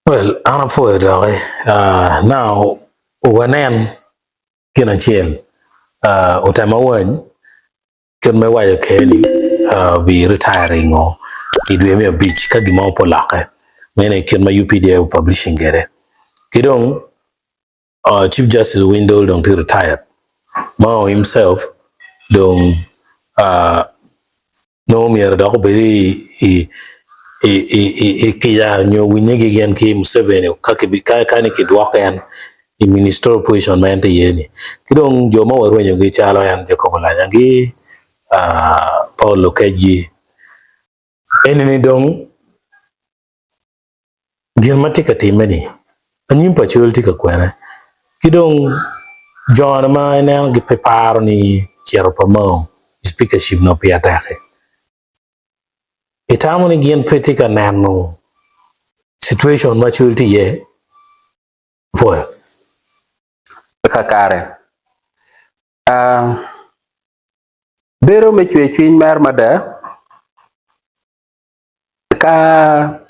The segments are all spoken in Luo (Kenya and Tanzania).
Well, I'm for it. Now, when I'm gonna chill, utama wan, can my wife Kelly be retiring or be doing a beach, kagima polaka. When I can my UPD publishing get it. Kidong, Chief Justice Window don't retire. Mao himself don't know me at all very kaya nyo winyegi gen ki Museveni kaki bi kani kidwaka yan i ministerial position man te yeni kidong joma warwenyo gi chalo yan Jacob Lanyangi Paul Lokeji enini dong girma tika timeni anyim pachul tika kwene kidong John ma nang gi prepare ni chero pamo speakership no piatake itamu ni gen petika nano situation maturity ye for kakare bero me chwe chwin mar mada ka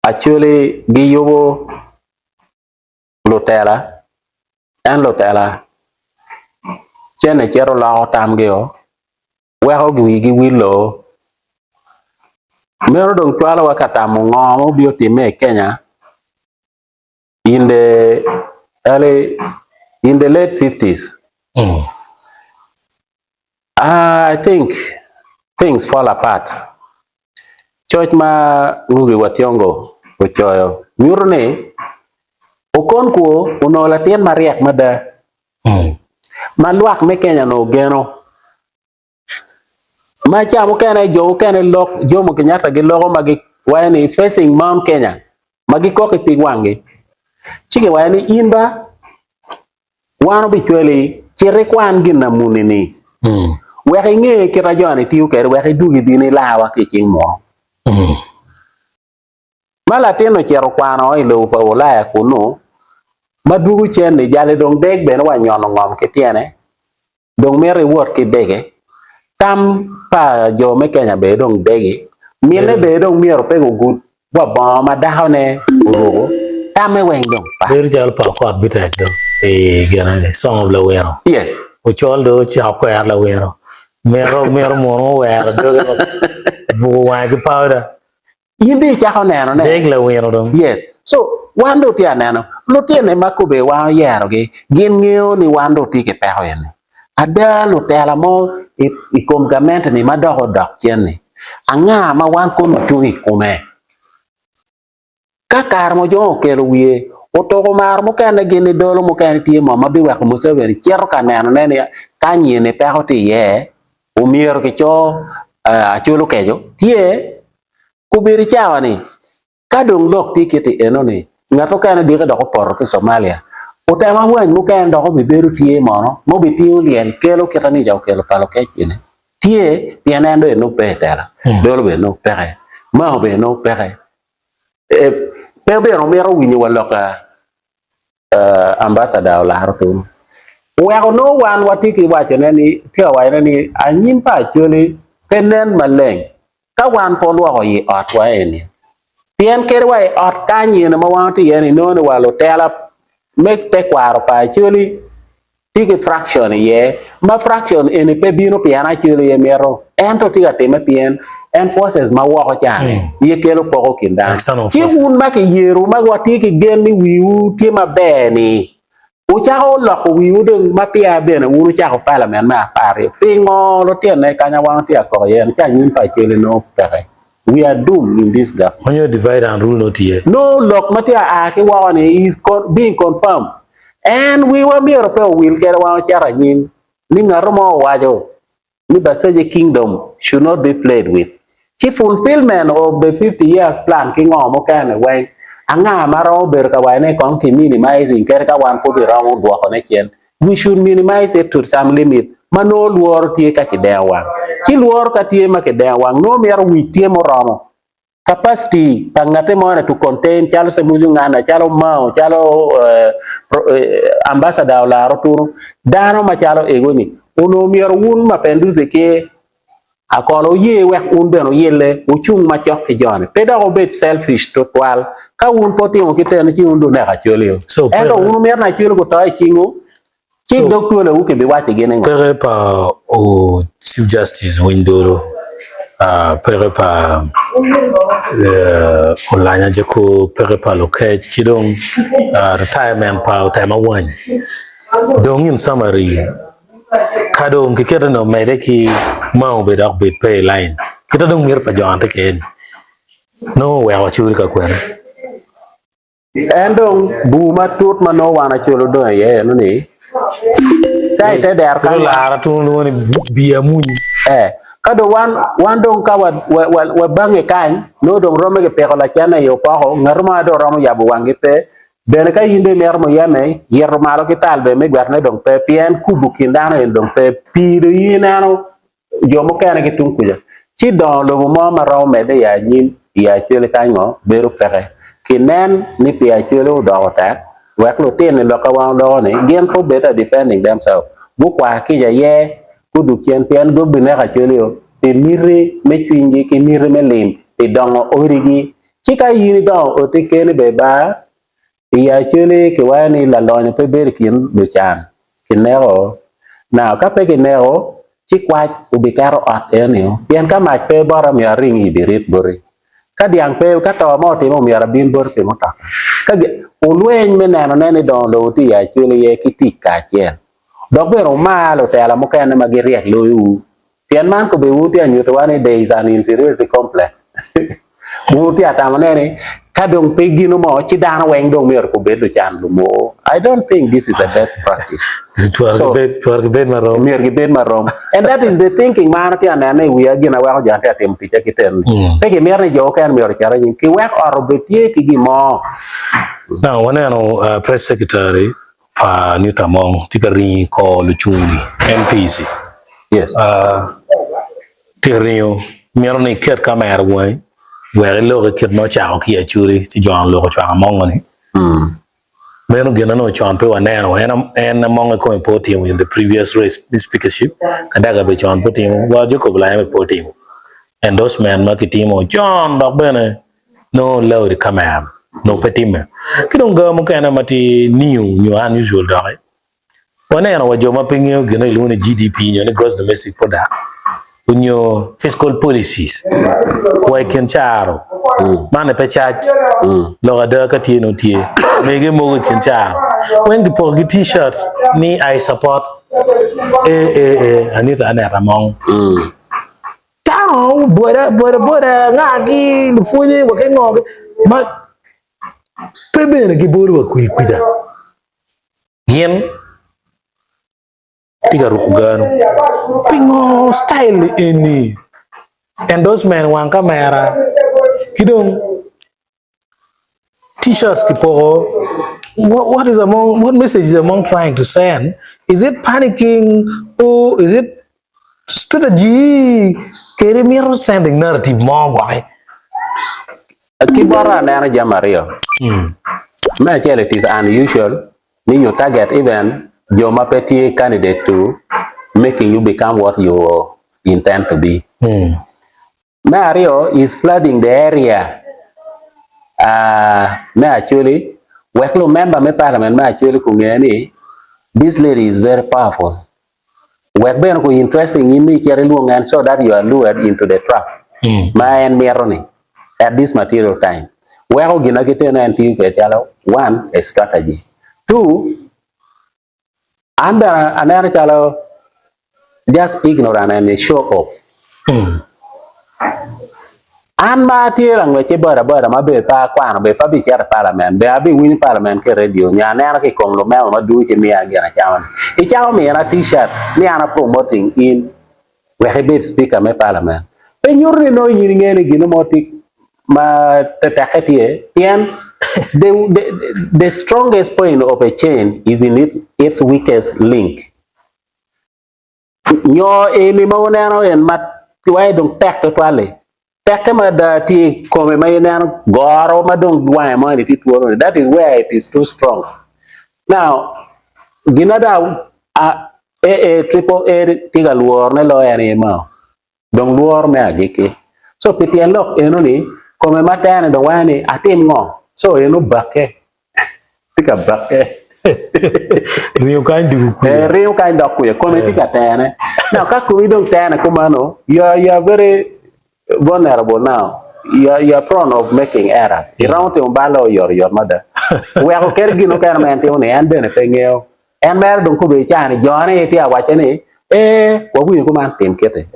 Acholi gi yobo lotela en lotela chene chero lao tamgeo weho gi wilo mero dong twala wakatamu ngomo biotime Kenya in the late 50s. I think things fall apart. Church ma ngugi wationgo uchoyo nyurne okonkuo unola tien mariek mada maluak me Kenya no geno ma chamo kene jo kene lok jomo Kenyatta gi logo magi wani facing Mount Kenya magi koki pigwangi chike wani inba wano bichweli chire kwan gina munini weki nge kira joni tiyo kere weki dugi bini lawa kiching mo malatino chero kwano ilo pa ulaya kuno madugu chen ni jale dong deg beno wanyono ngom kitiene dong mere wot ki dege tam pa jo me Kenya be dong dege mine be dong miero pego gut wabama madahone urugo tame weng dong pa very jal pa ko bitek do gana song of the wero yes uchol do cha ko yar la wero mero mo wero do bu wa gi powder yindi chako neno ne deg la wero do yes so wando tia neno lo tiene makube wa yero gi gin ngeo ni wando tike peho yene ada lo tela mo i kom gament ni madoko dok cheni anga ma wan kon chui kume kakar mo jo kelo wie otoko mar mo kana gini dolo mo kana tie mo mabi wa ko Museveni chero kaneno ne kanyi ne peho ti ye umier ke cho achulo kejo tie kubiri chawani kadong lok tiketi enoni ngato kana diga doko por ke Somalia utama wan mo kana doko biberu tie mono mo bitiu liel kelo kitani jaw kelo palo kechine tie pianendo no petera dolo be no pere ma be no pere Pebe Romero winyo waloka ambassador la hartum. Wego no one watiki wacho neni tia waino ni anyimpa Acholi penen maleng ka wan polwa ko yi ot wa eni. Tien kerwa e ot kanyi na mawanti yeni nono walo tela mek te kwaro pa Acholi tiki fraction ye ma fraction eni pe bino piana Acholi ye mero ento tika teme pien and forces ma wako chane ye kelo poko kindan ti un ma ke yeru ma wati ke geni wiu ti ma beni u cha o lo ko wiu deng ma pia bene unu cha ko parliament ma pare pingo lo ti ne kanya wan ti ko yen cha nyin pa chele no pere we are doomed in this gap when you divide and rule not here no look matia a ke wan is being confirmed and we were mere pe will get wan cha nyin ni ngaromo wajo ni Basoga kingdom should not be played with. Chief fulfillment of the 50 years plan king o mo kan way anga maro ber ka way ne kon ki minimizing ker ka wan ko bi rawo do ko ne chen we should minimize it to some limit mano luor tie ka ki dewa ki luor ka tie ma ki dewa no mer wi tie mo ramo capacity pangate mo na to contain chalo se muju ngana chalo mao chalo ambassador la roturu dano ma chalo egoni uno mier wun ma penduze ke Akol ye wek un beno yele uchung machok ki jone peda obet selfish to twal ka un poti mo kiten chi un do na Acholi So endo un mer na Acholi ko toy chingu chi so doctor le uke bi wati gene ngo pere pa o Chief Justice Windoro pere pa olanya jeko pere pa loke chidong retirement pa utama wany dong in summary kadong kikere no mede ki mau be dok bit pay line kita dong mir pa jon ke no we wa chul ka kwen endo bu ma tut ma no wana Acholi do ye no ni kai te der pero kan la ra tu no ni biya mun kado wan dong ka wa bange kan no dong rome ke pe ko la chana yo ko ngarma do romo ya bu wangi pe ben ka yinde mer mo yame yer malo ki talbe me gwarne dong pe pien kubu kindano en dong pe pido yinano yo mo kana ki tun kuja ci don lo mo ma raw me de ya nyin ya chele ka ngo beru pere kinen ni pi ya chele do ta wek lo tin lo ka wan do ne gen ko better defending themselves bu kwa ki ya ye kudu kien pien go bine ka chele yo te mire me chwinji ki mire me lim te dongo origi ci ka yini do o te kene be ba ya chele ke wani la lonya pe ber kin do chan kinero now ka pe kinero chi kwa ubikaro at enio pien ka ma pe bora mi ringi birit bori ka diang pe ka to mo ti mo mi arabin bor pe mo ta ka ulwen me nano ne don lo ti ya chele ye kiti ka chen dok be ro ma lo te la mo ken ma gi riek lo yu pien man ko be wuti anyu to wani there is an inferiority complex wuti atamane ni kadong pegino mo ci dana weng dong mer ko bedo chan lu mo I don't think this is a best practice so chuar ke bet marom mer gi ben marom and that is the thinking man ti anane we are gina wa ja ta tem ti ke ten pe ke mer ne jo kan mer chara ni ki wa or betie ki gi mo now one no press secretary pa Newtamong tikari ko luchuni MPC yes tirio mier ni ket kamera we lo ket no cha ki achuri ti jon lo ko cha mong ni meno gena no chon pe waneno en among ko importi in the previous race speakership kadaga be chon poti wa joko bla me poti endorsement ma kitimo John dok bene no low the camera no petime kidong go mo kana mati new unusual dog waneno wa joma pingyo gena ilune GDP nyo ne gross domestic product unyo fiscal policies wa ken charo mane pe chach lo ga ka tie no tie mege mo ken charo when the pogi t-shirts ni I support anita anera mong charo bora ngaki lufunye wa ke ngok ma pebene ki boru wa kuida yen tiga rukugano pingo style eni endorsement wan kamera kidong t-shirts kipo what message is among trying to send? Is it panicking or is it strategy? Kere mirror sending narrative more why? kibara na jamario me chele it is unusual ni you target even your mapeti candidate to making you become what you intend to be Mario is flooding the area me actually weklo member me parliament me actually kungeni this lady is very powerful wek ben ko interesting in me chere luongan so that you are lured into the trap ma en meroni at this material time weko gina kitena anti ke chalo one a strategy two under another chalo just ignorant and a show off an ma tierang we che bara ma be pa kwano be pa bi cher parliament be abi win parliament ke radio nya na ke kong lo mel ma du che mi agena chawan e chawo mi na t-shirt ni ana promoting in we have speaker me parliament pe nyurni no yiri ngene gino motik ma tetakati pian the strongest point of a chain is in its weakest link nyo eni ma wonano en mat way dong tek to twale tek ma da ti ko me maynen goro ma dong way ma ni ti tuoro that is where it is too strong now ginada triple a tiga luor ne lo ene ma dong luor me agiki so pitien lok eno ni kome matene do wani atim ngo so eno bakke tika bakke Rio kind du ku. real kind of kuya kome tika tene now ka kumi dong tene kumano you are very vulnerable now you are prone of making errors around to balo your mother we are kergi no kan men te ne an bene pengeo en mer dong ku be chani jone ti awachani wa wi ku man tim kete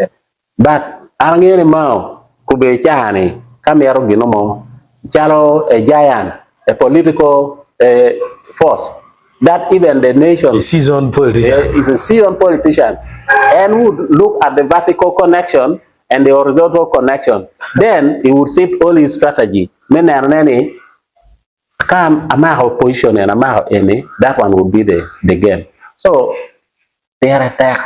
but angere mao ku be chani kamero gino mo chalo a giant a political force that even the nation A seasoned politician. is a seasoned politician and would look at the vertical connection and the horizontal connection then he would shift all his strategy menani come amaho position and amaho any that one would be the game so their attack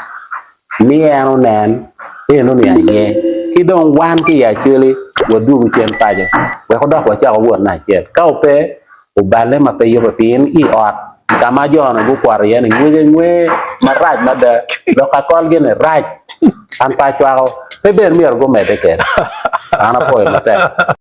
ni ano nan eno ni aye ki don wan ki actually wo du chen pajo we ko dok wa cha wo na chet ka ope o bale ma pe yo pin I ot kama jona bu kwar yen ngwe maraj mada do ka kol gene raj an pa chwa pe ber mier go mede ke ana po mate